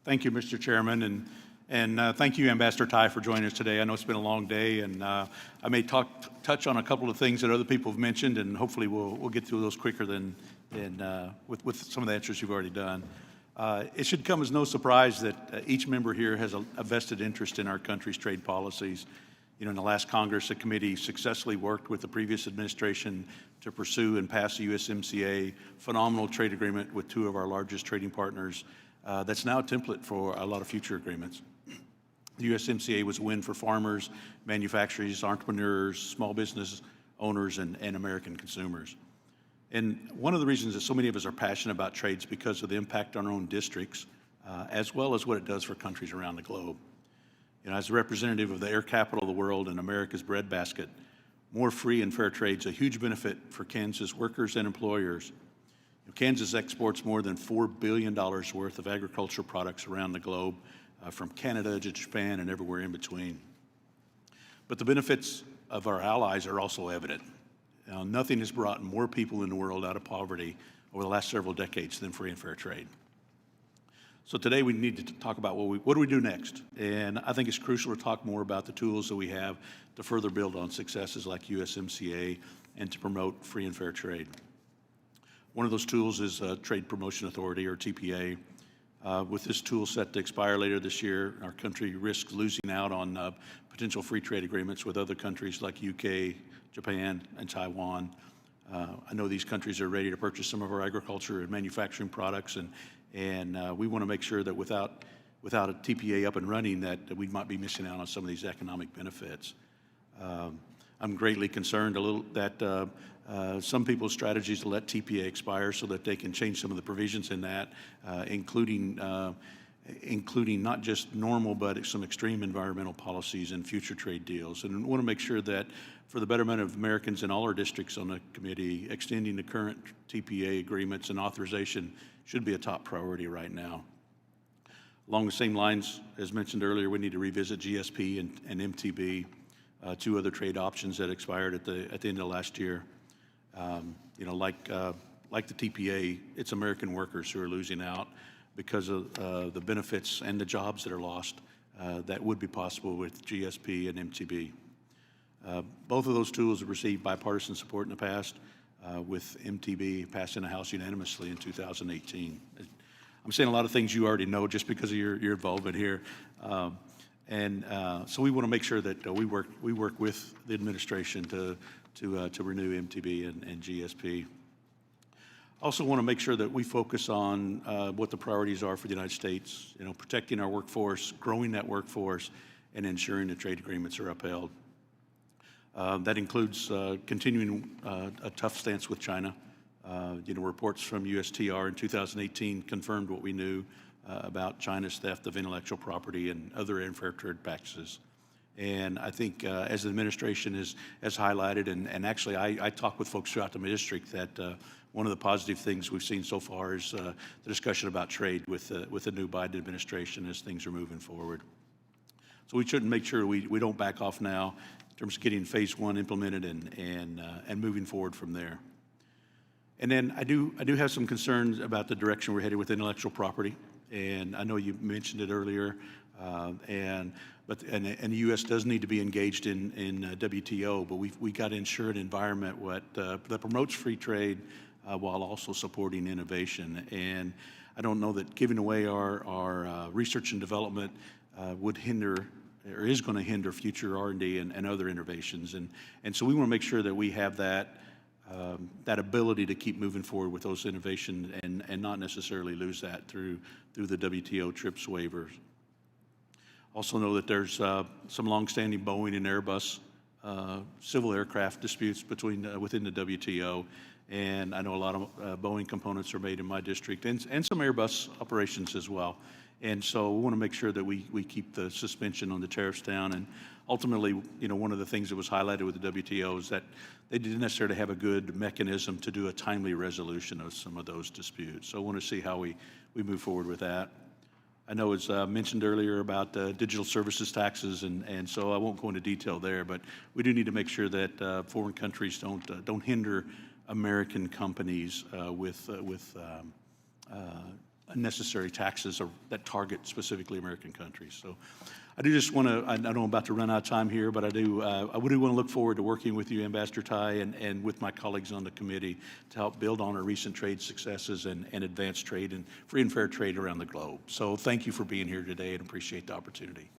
Thank you, Mr. Chairman, and thank you, Ambassador Tai, for joining us today. I know it's been a long day, and I may touch on a couple of things that other people have mentioned, and hopefully we'll get through those quicker than with some of the answers you've already done. It should come as no surprise that each member here has a vested interest in our country's trade policies. You know, in the last Congress, the committee successfully worked with the previous administration to pursue and pass the USMCA phenomenal trade agreement with two of our largest trading partners. That's now a template for a lot of future agreements. The USMCA was a win for farmers, manufacturers, entrepreneurs, small business owners, and American consumers. And one of the reasons that so many of us are passionate about trade is because of the impact on our own districts, as well as what it does for countries around the globe. You know, as a representative of the air capital of the world and America's breadbasket, more free and fair trade is a huge benefit for Kansas workers and employers. You know, Kansas exports more than $4 billion worth of agricultural products around the globe, from Canada to Japan and everywhere in between. But the benefits of our allies are also evident. Nothing has brought more people in the world out of poverty over the last several decades than free and fair trade. So today we need to talk about what do we do next? And I think it's crucial to talk more about the tools that we have to further build on successes like USMCA and to promote free and fair trade. One of those tools is Trade Promotion Authority, or TPA. With this tool set to expire later this year, our country risks losing out on potential free trade agreements with other countries like UK, Japan, and Taiwan. I know these countries are ready to purchase some of our agriculture and manufacturing products, and we want to make sure that without a TPA up and running, that we might be missing out on some of these economic benefits. I'm greatly concerned that some people's strategies to let TPA expire so that they can change some of the provisions in that, including not just normal but some extreme environmental policies and future trade deals. And we want to make sure that for the betterment of Americans in all our districts on the committee, extending the current TPA agreements and authorization should be a top priority right now. Along the same lines, as mentioned earlier, we need to revisit GSP and MTB, two other trade options that expired at the end of last year. You know, like the TPA, it's American workers who are losing out because of the benefits and the jobs that are lost that would be possible with GSP and MTB. Both of those tools have received bipartisan support in the past, with MTB passing the House unanimously in 2018. I'm saying a lot of things you already know just because of your involvement here. So we want to make sure that we work with the administration to renew MTB and GSP. Also want to make sure that we focus on what the priorities are for the United States, you know, protecting our workforce, growing that workforce, and ensuring that trade agreements are upheld. That includes continuing a tough stance with China. You know, reports from USTR in 2018 confirmed what we knew about China's theft of intellectual property and other unfair trade practices. And I think as the administration has highlighted, and actually I talk with folks throughout the district, that one of the positive things we've seen so far is the discussion about trade with the new Biden administration as things are moving forward. So we should make sure we don't back off now in terms of getting phase one implemented and moving forward from there. And then I do have some concerns about the direction we're headed with intellectual property. And I know you mentioned it earlier, and the U.S. does need to be engaged in WTO, but we got to ensure an environment that promotes free trade while also supporting innovation. And I don't know that giving away our research and development would hinder or is going to hinder future R&D and other innovations. And so we want to make sure that we have that ability to keep moving forward with those innovations and not necessarily lose that through the WTO TRIPS waivers. Also know that there's some longstanding Boeing and Airbus civil aircraft disputes within the WTO, and I know a lot of Boeing components are made in my district and some Airbus operations as well. And so we want to make sure that we keep the suspension on the tariffs down. And ultimately, you know, one of the things that was highlighted with the WTO is that they didn't necessarily have a good mechanism to do a timely resolution of some of those disputes. So I want to see how we move forward with that. I know it's mentioned earlier about digital services taxes, and so I won't go into detail there, but we do need to make sure that foreign countries don't hinder American companies with unnecessary taxes that target specifically American countries. So I do just want to, I know I'm about to run out of time here, but I do want to look forward to working with you, Ambassador Tai, and with my colleagues on the committee to help build on our recent trade successes and advance trade and free and fair trade around the globe. So thank you for being here today and appreciate the opportunity.